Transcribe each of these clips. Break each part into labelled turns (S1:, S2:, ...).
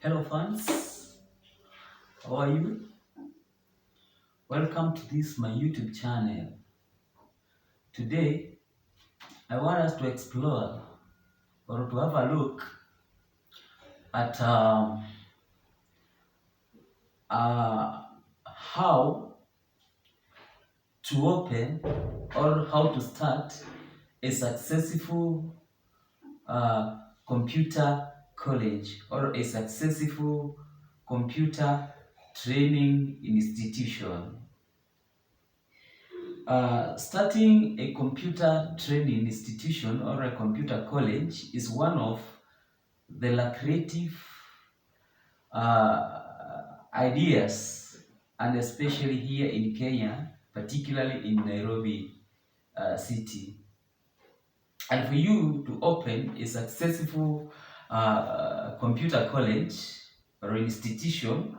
S1: Hello fans, how are you? Welcome to this my YouTube channel. Today I want us to explore or to have a look at how to open or how to start a successful computer college or a successful computer training institution. Starting a computer training institution or a computer college is one of the lucrative ideas, and especially here in Kenya, particularly in Nairobi city. And for you to open a successful computer college or institution,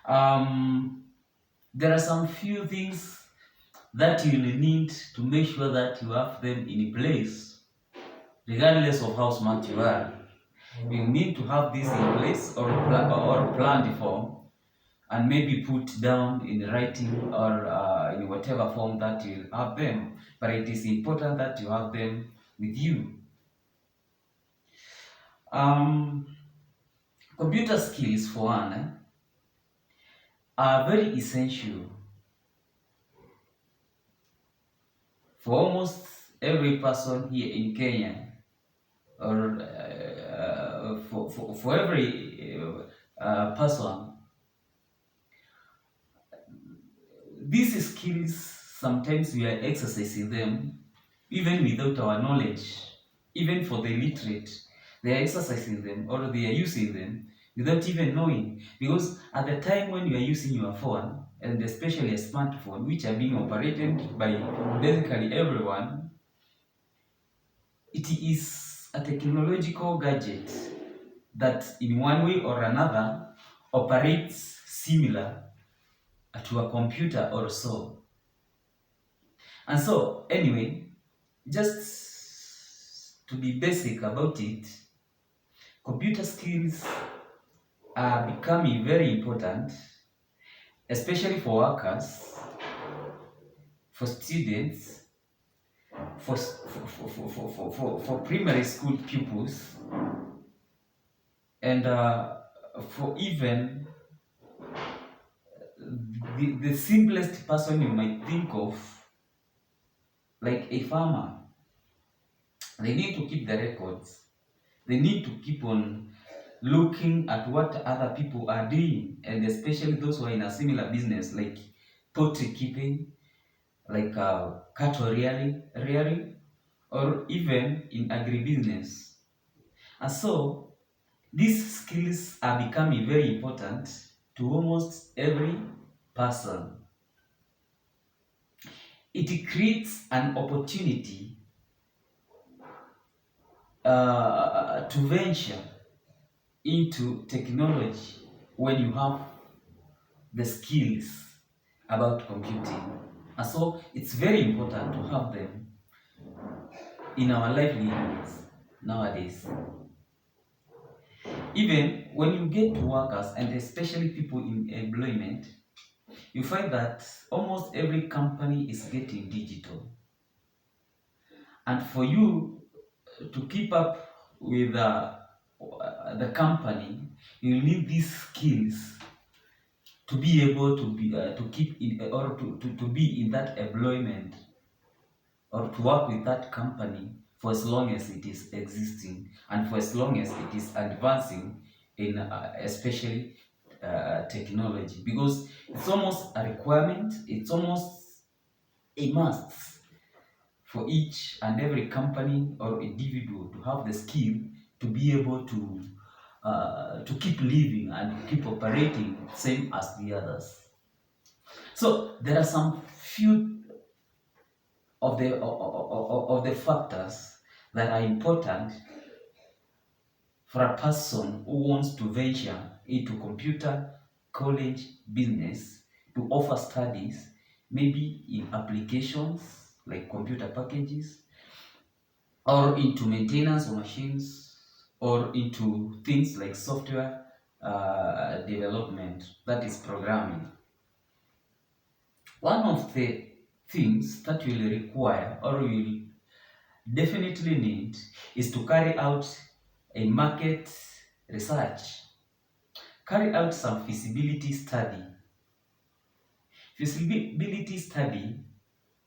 S1: there are some few things that you will need to make sure that you have them in place, regardless of how smart you are. You need to have this in place or planned form, and maybe put down in writing or in whatever form that you have them. But it is important that you have them with you. Computer skills, for one, are very essential for almost every person here in Kenya, or for every person. These skills, sometimes we are exercising them even without our knowledge. Even for the illiterate, they are exercising them or they are using them without even knowing. Because at the time when you are using your phone, and especially a smartphone, which are being operated by basically everyone, it is a technological gadget that in one way or another operates similar to a computer or so. And so, anyway, just to be basic about it, computer skills are becoming very important, especially for workers, for students, for primary school pupils, and for even the simplest person you might think of, like a farmer. They need to keep the records. They need to keep on looking at what other people are doing, and especially those who are in a similar business, like poultry keeping, like cattle rearing, or even in agribusiness. And so these skills are becoming very important to almost every person. It creates an opportunity to venture into technology when you have the skills about computing. And so it's very important to have them in our livelihoods nowadays. Even when you get to workers, and especially people in employment, you find that almost every company is getting digital. And for you to keep up with the company, you need these skills to be able to be to keep in or to be in that employment, or to work with that company for as long as it is existing, and for as long as it is advancing in especially technology, because it's almost a requirement, it's almost a must for each and every company or individual to have the skill to be able to keep living and keep operating same as the others. So there are some few of the factors that are important for a person who wants to venture into computer college business, to offer studies, maybe in applications like computer packages, or into maintenance of machines, or into things like software development, that is programming. One of the things that will require or will definitely need is to carry out a market research, carry out some feasibility study. Feasibility study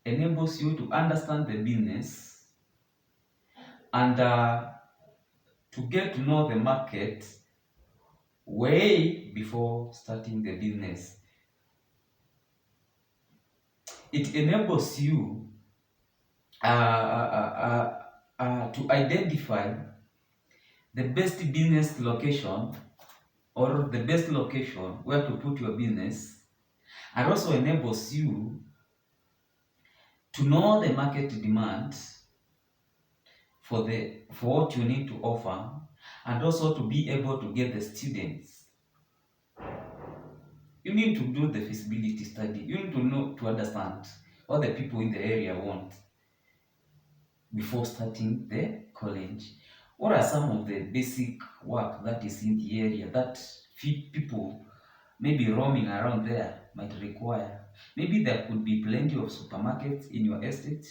S1: enables you to understand the business and to get to know the market way before starting the business. It enables you to identify the best business location or the best location where to put your business, and also enables you to know the market demand for what you need to offer, and also to be able to get the students. You need to do the feasibility study. You need to know, to understand what the people in the area want before starting the college. What are some of the basic work that is in the area that people maybe roaming around there might require? Maybe there could be plenty of supermarkets in your estate.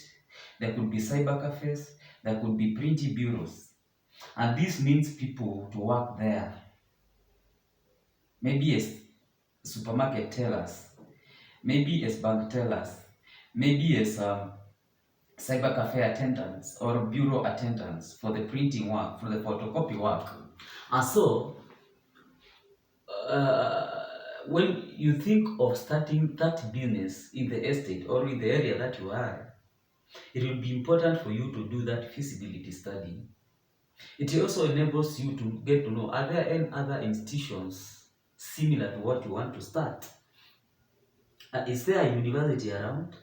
S1: There could be cyber cafes. There could be printing bureaus. And this needs people to work there. Maybe as supermarket tellers, maybe as bank tellers, maybe as cyber cafe attendants or bureau attendants for the printing work, for the photocopy work. And so, when you think of starting that business in the estate or in the area that you are, it will be important for you to do that feasibility study. It also enables you to get to know, are there any other institutions similar to what you want to start? Is there a university around?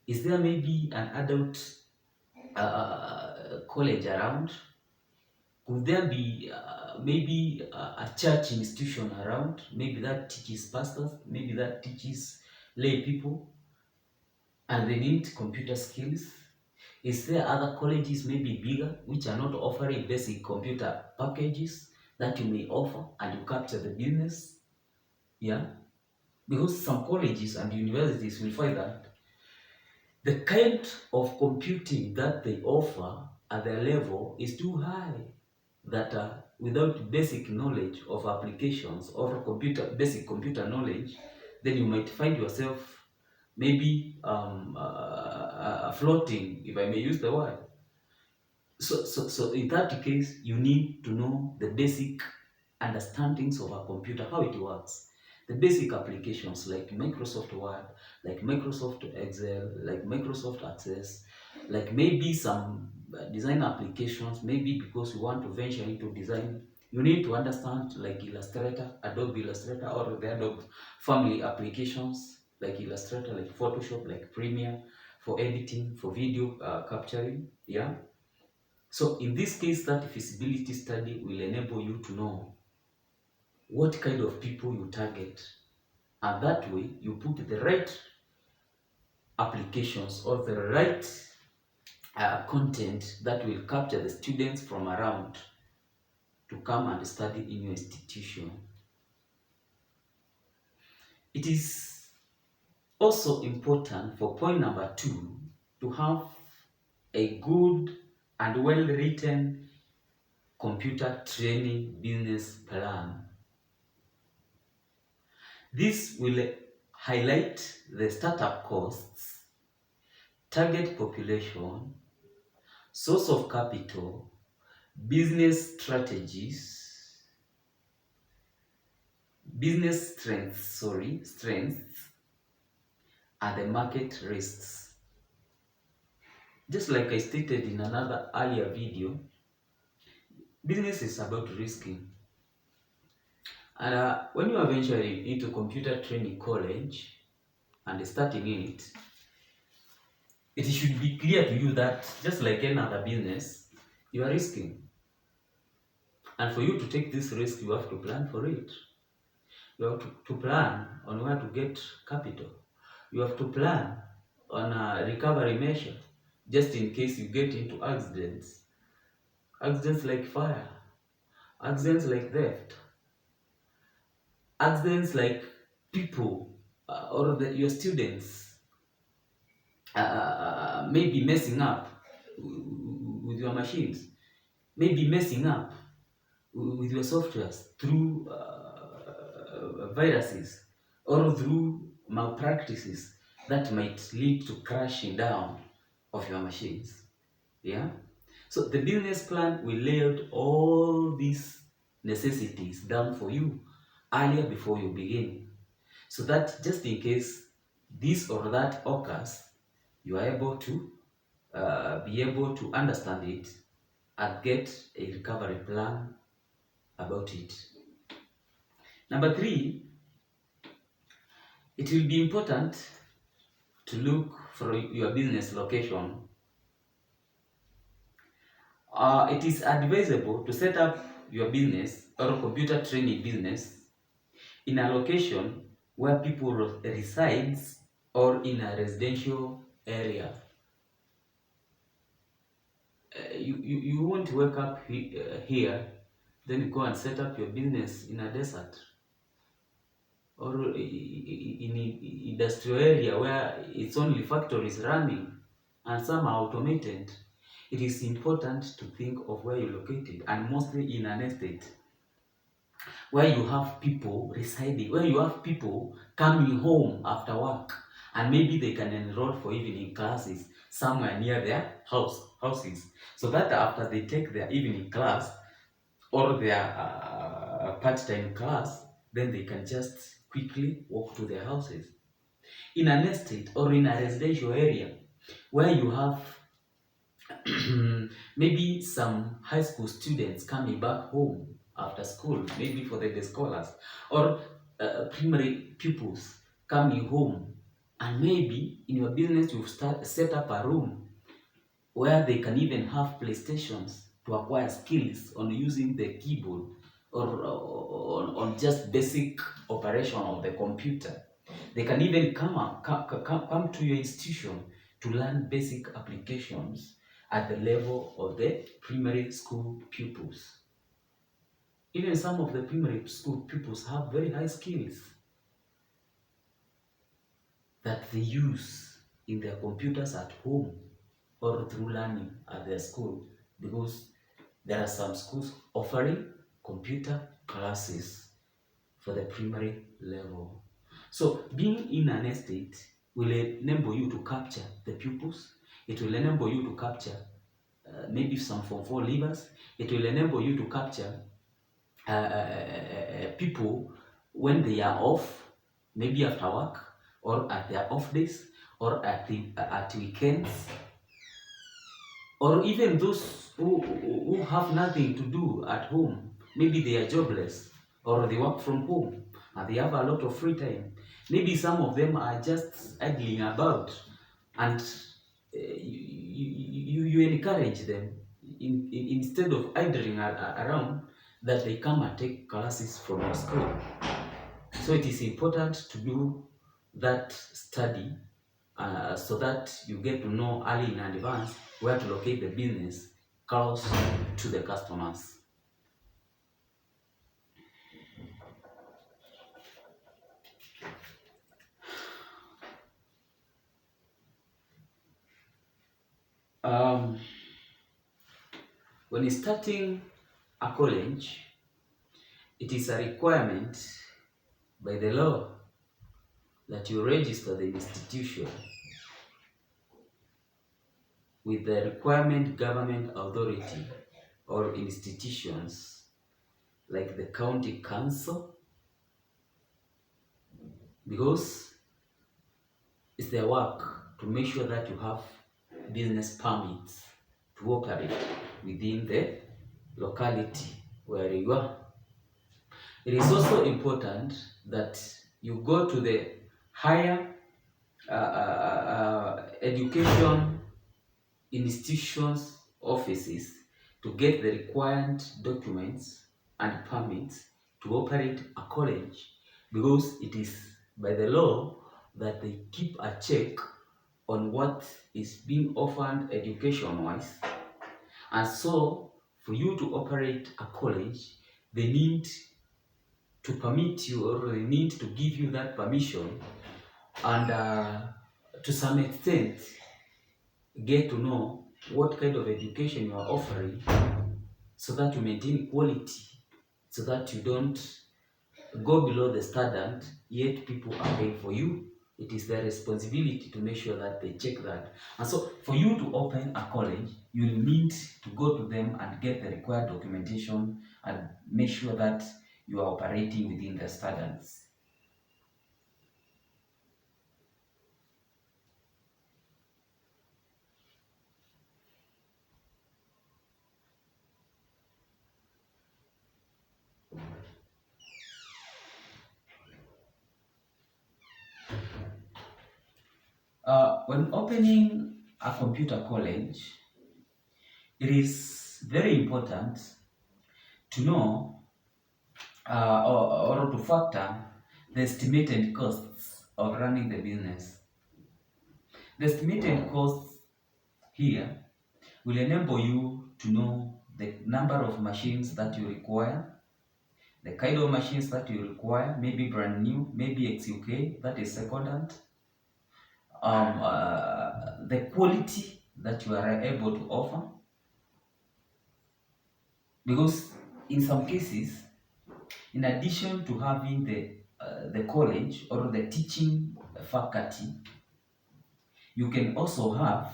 S1: Is there maybe an adult college around? Could there be maybe a church institution around? Maybe that teaches pastors, maybe that teaches lay people, and they need computer skills. Is there other colleges, maybe bigger, which are not offering basic computer packages that you may offer and you capture the business? Yeah, because some colleges and universities will find that the kind of computing that they offer at their level is too high, that without basic knowledge of applications or basic computer knowledge, then you might find yourself maybe floating, if I may use the word. So in that case, you need to know the basic understandings of a computer, how it works. The basic applications like Microsoft Word, like Microsoft Excel, like Microsoft Access, like maybe some design applications, maybe because you want to venture into design, you need to understand like Illustrator, Adobe Illustrator, or the Adobe family applications like Illustrator, like Photoshop, like Premiere for editing, for video capturing, yeah. So in this case, that feasibility study will enable you to know what kind of people you target, and that way you put the right applications or the right content that will capture the students from around to come and study in your institution. It is also important for point number 2 to have a good and well-written computer training business plan. This will highlight the startup costs, target population, source of capital, business strategies, business strengths, and the market risks. Just like I stated in another earlier video, business is about risking. And when you are venturing into computer training college and starting it, it should be clear to you that just like any other business, you are risking. And for you to take this risk, you have to plan for it. You have to plan on where to get capital. You have to plan on a recovery measure, just in case you get into accidents like fire. accidents like theft, accidents like people your students maybe messing up with your machines, maybe messing up with your softwares through viruses or through malpractices that might lead to crashing down of your machines. Yeah. So the business plan will lay out all these necessities down for you earlier before you begin, so that just in case this or that occurs, you are able to be able to understand it and get a recovery plan about it. Number three, it will be important to look for your business location. It is advisable to set up your business or computer training business in a location where people resides or in a residential area. You won't wake up here, then go and set up your business in a desert or in an industrial area where it's only factories running and some are automated. It is important to think of where you're located, and mostly in an estate where you have people residing, where you have people coming home after work, and maybe they can enroll for evening classes somewhere near their houses, so that after they take their evening class or their part-time class, then they can just quickly walk to their houses. In an estate or in a residential area where you have maybe some high school students coming back home after school, maybe for the day scholars, or primary pupils coming home, and maybe in your business you've set up a room where they can even have PlayStations to acquire skills on using the keyboard or on just basic operation of the computer. They can even come to your institution to learn basic applications at the level of the primary school pupils. Even some of the primary school pupils have very high skills that they use in their computers at home or through learning at their school, because there are some schools offering computer classes for the primary level. So being in an estate will enable you to capture the pupils. It will enable you to capture maybe some Form 4 leavers. It will enable you to capture people when they are off, maybe after work or at their off days or at weekends, or even those who have nothing to do at home. Maybe they are jobless or they work from home and they have a lot of free time. Maybe some of them are just idling about, and you encourage them instead of idling around, that they come and take classes from your school. So it is important to do that study so that you get to know early in advance where to locate the business close to the customers. Um, when starting a college, it is a requirement by the law that you register the institution with the requirement government authority or institutions like the county council, because it's their work to make sure that you have business permits to operate within the locality where you are. It is also important that you go to the higher education institutions offices to get the required documents and permits to operate a college, because it is by the law that they keep a check on what is being offered education wise. And so for you to operate a college, they need to permit you, or they need to give you that permission, and to some extent get to know what kind of education you are offering, so that you maintain quality, so that you don't go below the standard, yet people are paying for you. It is their responsibility to make sure that they check that. And so for you to open a college, you will need to go to them and get the required documentation and make sure that you are operating within the standards. When opening a computer college, it is very important to know or to factor the estimated costs of running the business. The estimated costs here will enable you to know the number of machines that you require, the kind of machines that you require, maybe brand new, maybe XUK, that is secondhand, the quality that you are able to offer. Because in some cases, in addition to having the college or the teaching faculty, you can also have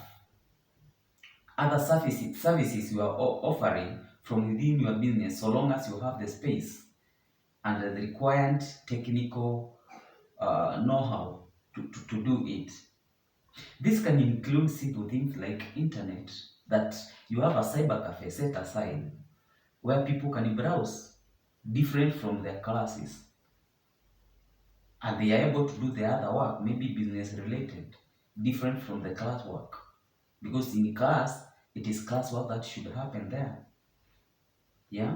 S1: other services you are offering from within your business, so long as you have the space and the required technical know-how to do it. This can include simple things like internet, that you have a cyber cafe set aside where people can browse different from their classes, and they are able to do the other work, maybe business related, different from the class work. Because in class, it is classwork that should happen there. Yeah.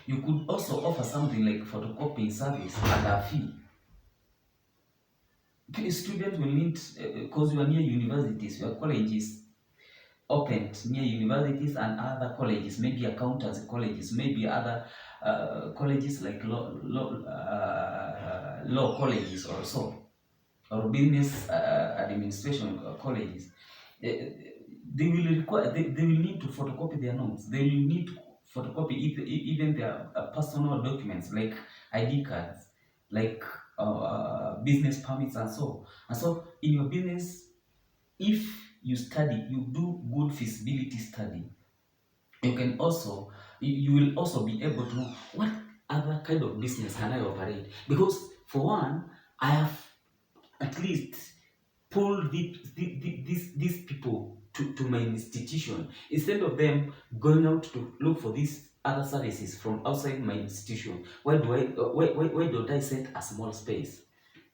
S1: You could also offer something like photocopying service at a fee. Students will need, because you are near universities, your colleges opened near universities and other colleges, maybe accountancy colleges, maybe other colleges like law colleges or so, or business administration colleges. They will require, they will need to photocopy their notes. They will need to photocopy even their personal documents like ID cards, like business permits and so. And so in your business, if you study, you do good feasibility study, you can also, you will also be able to know what other kind of business can I operate. Because for one, I have at least pull these people to my institution, instead of them going out to look for these other services from outside my institution. Why don't I set a small space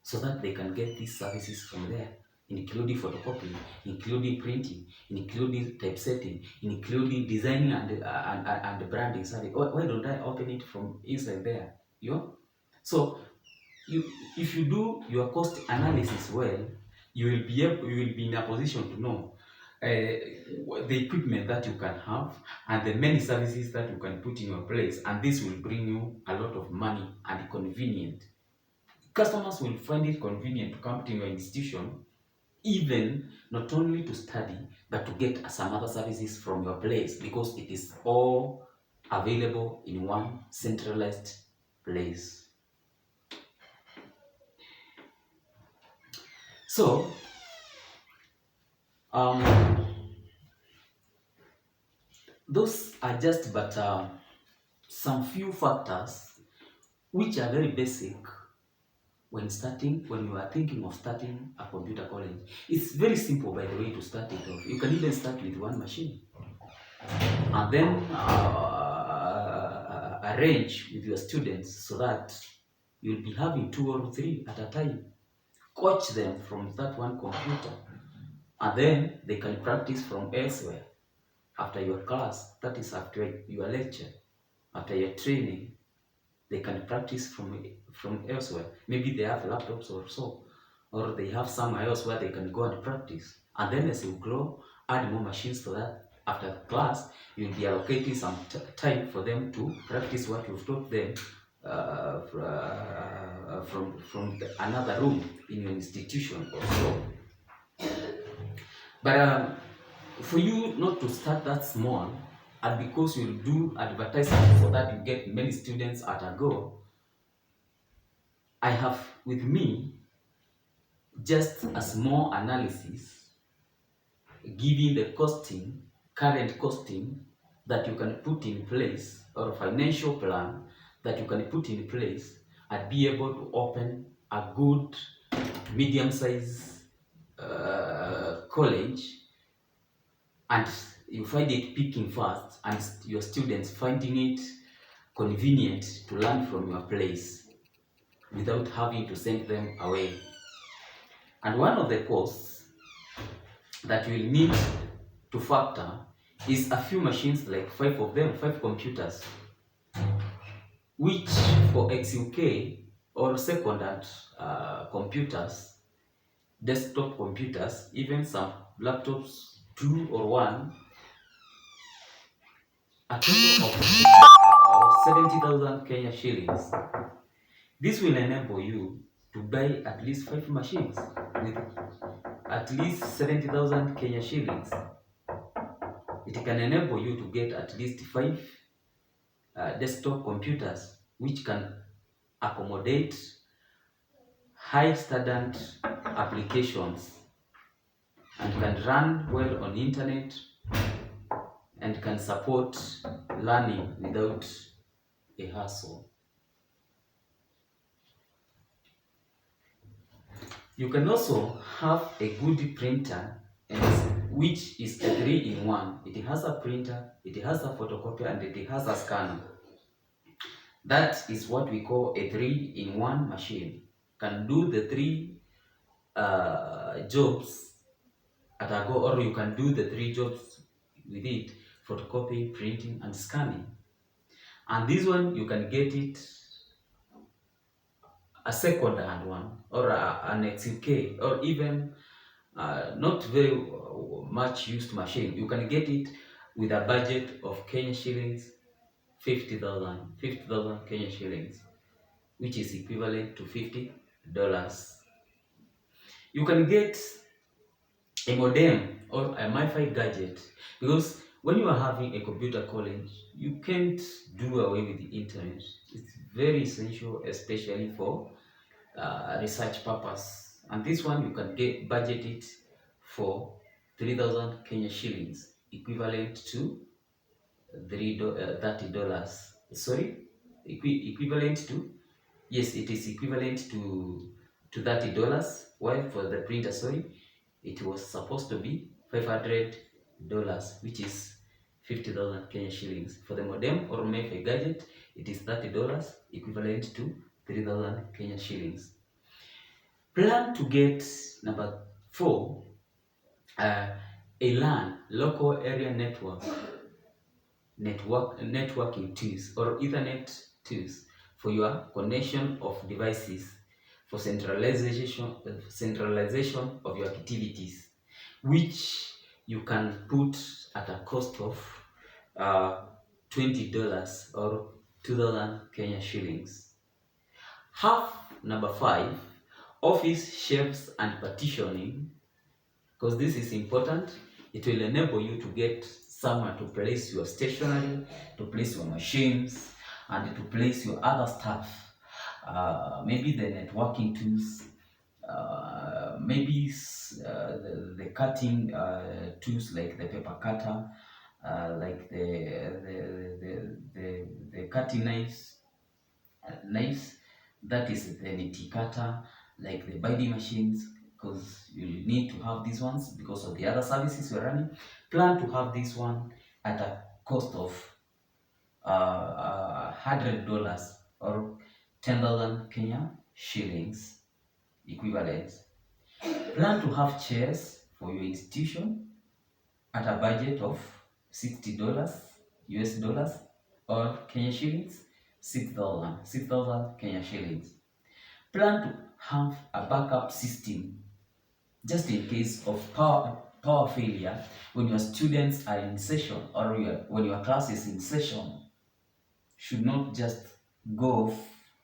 S1: so that they can get these services from there, including photocopying, including printing, including typesetting, including designing and branding service? Why don't I open it from inside there? You know? So you, if you do your cost analysis well, you will be in a position to know the equipment that you can have and the many services that you can put in your place, and this will bring you a lot of money and convenient. Customers will find it convenient to come to your institution, even not only to study but to get some other services from your place, because it is all available in one centralized place. So those are just but some few factors which are very basic when you are thinking of starting a computer college. It's very simple, by the way, to start it off. You can even start with one machine and then arrange with your students so that you'll be having 2 or 3 at a time. Coach them from that one computer, and then they can practice from elsewhere after your class, that is after your lecture, after your training. They can practice from elsewhere. Maybe they have laptops or so, or they have somewhere else where they can go and practice. And then as you grow, add more machines to that. after class, you'll be allocating some time for them to practice what you've taught them from another room in your institution or so. But for you not to start that small, and because you do advertising so that you get many students at a go, I have with me just a small analysis giving the costing, current costing that you can put in place, or a financial plan that you can put in place and be able to open a good medium-sized college, and you find it peaking fast and your students finding it convenient to learn from your place without having to send them away. And one of the costs that you will need to factor is a few machines, like 5 of them, 5 computers, which for XUK or second-hand computers, desktop computers, even some laptops, 2 or 1, a total of 70,000 Kenya shillings. This will enable you to buy at least 5 machines with at least 70,000 Kenya shillings. It can enable you to get at least 5 desktop computers which can accommodate high standard applications and can run well on internet and can support learning without a hassle. You can also have a good printer, which is a 3-in-1. It has a printer, it has a photocopier, and it has a scanner. That is what we call a 3-in-1 machine. Can do the 3 jobs at a go, or you can do the 3 jobs with it: photocopying, printing, and scanning. And this one you can get it a second-hand one, or an XUK, or even not very much used machine. You can get it with a budget of Kenya shillings 50,000 Kenya shillings, which is equivalent to $50. You can get a modem or a MiFi gadget, because when you are having a computer college, you can't do away with the internet. It's very essential, especially for research purpose. And this one you can get budget it for 3,000 Kenya shillings, equivalent to $30. Sorry, equivalent to, yes, it is equivalent to $30. While for the printer, sorry, it was supposed to be $500, which is 50,000 Kenya shillings. For the modem or MiFi gadget, it is $30, equivalent to 3,000 Kenya shillings. Plan to get number 4, a LAN, local area networking tools or Ethernet tools for your connection of devices, for centralization of your activities, which you can put at a cost of $20 or 2,000 Kenya shillings. Have number 5, office shelves and partitioning, because this is important. It will enable you to get somewhere to place your stationery, to place your machines, and to place your other stuff. Maybe the networking tools, maybe the cutting tools like the paper cutter, like the cutting knives, that is the nitty cutter, like the binding machines, because you need to have these ones because of the other services you're running. Plan to have this one at a cost of $100 or 10,000 Kenya shillings equivalent. Plan to have chairs for your institution at a budget of $60 US dollars or Kenya shillings 6,000 Kenya shillings. Plan to have a backup system just in case of power power failure when your students are in session, or when your class is in session, should not just go off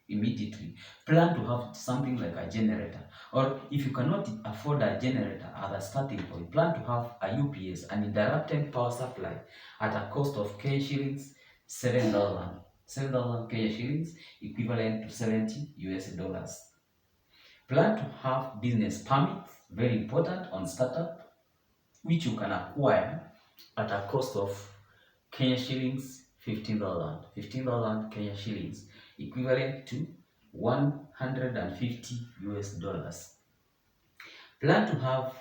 S1: immediately. Plan to have something like a generator, or if you cannot afford a generator at the starting point, plan to have a UPS, an interrupted power supply, at a cost of Kenya shillings 7,000. 7,000 Kenya shillings, equivalent to 70 US dollars. Plan to have business permits, very important on startup, which you can acquire at a cost of Kenya shillings 15,000. 15,000 Kenya shillings, equivalent to 150 US dollars. Plan to have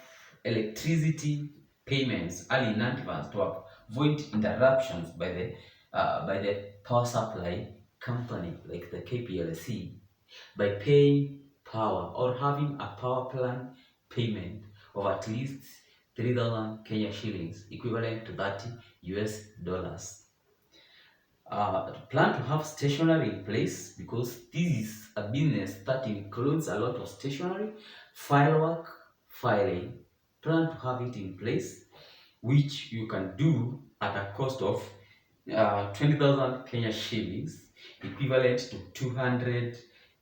S1: electricity payments early in advance to avoid interruptions by the power supply company like the KPLC, by paying power or having a power plan payment of at least 3,000 Kenya shillings, equivalent to 30 US dollars. Plan to have stationery in place, because this is a business that includes a lot of stationery, file work, filing. Plan to have it in place, which you can do at a cost of 20,000 Kenya shillings, equivalent to 200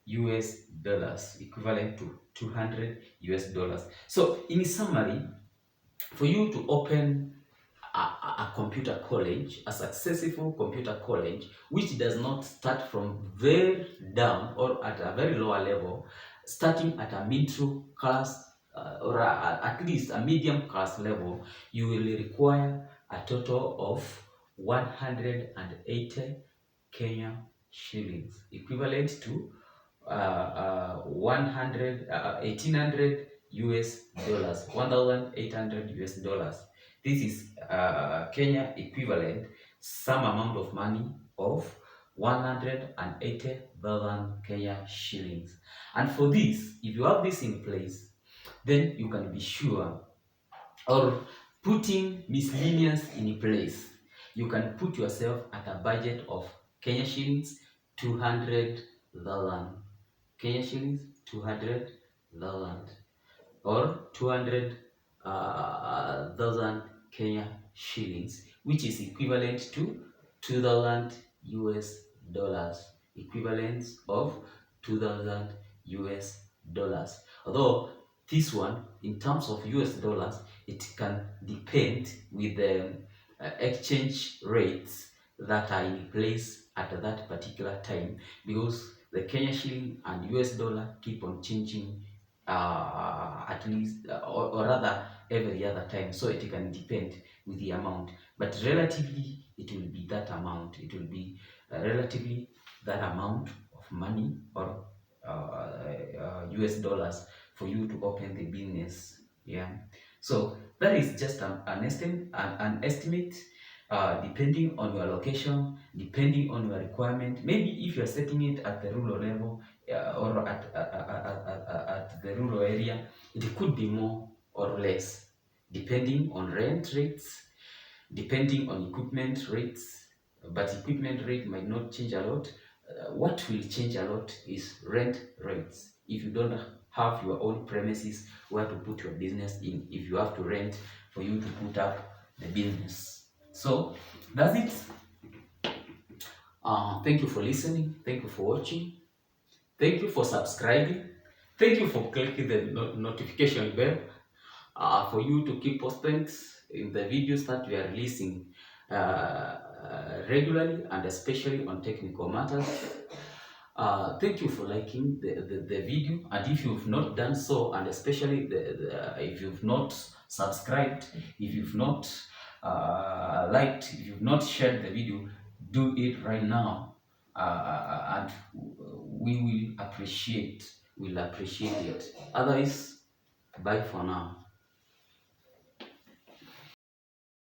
S1: US dollars, equivalent to 200 US dollars. So in summary, for you to open a computer college, a successful computer college, which does not start from very down or at a very lower level, starting at a middle class at least a medium class level, you will require a total of 180 Kenya shillings, equivalent to 1,800 US dollars, 1,800 US dollars. This is Kenya equivalent, some amount of money of 180,000 Kenya shillings. And for this, if you have this in place, then you can be sure, or putting miscellaneous in place, you can put yourself at a budget of Kenya shillings 200,000. Kenya shillings 200,000, or 200,000 Kenya shillings, which is equivalent to 2,000 US dollars, equivalence of 2,000 US dollars. Although this one, in terms of US dollars, it can depend with the exchange rates that are in place at that particular time, because the Kenya shilling and US dollar keep on changing at least, or rather every other time, so it can depend with the amount, but relatively it will be that amount. It will be relatively that amount of money, or US dollars, for you to open the business. Yeah, so that is just an estimate, depending on your location, depending on your requirement. Maybe if you're setting it at the rural level, or at the rural area, it could be more or less, depending on rent rates, depending on equipment rates, but equipment rate might not change a lot. What will change a lot is rent rates. If you don't have your own premises where to put your business in, if you have to rent for you to put up the business. So that's it. Thank you for listening. Thank you for watching. Thank you for subscribing. Thank you for clicking the notification bell, for you to keep posted in the videos that we are releasing regularly, and especially on technical matters. Thank you for liking the video, and if you've not done so, and especially if you've not subscribed, if you've not liked, if you've not shared the video, do it right now, and we will appreciate it. Otherwise, bye for now.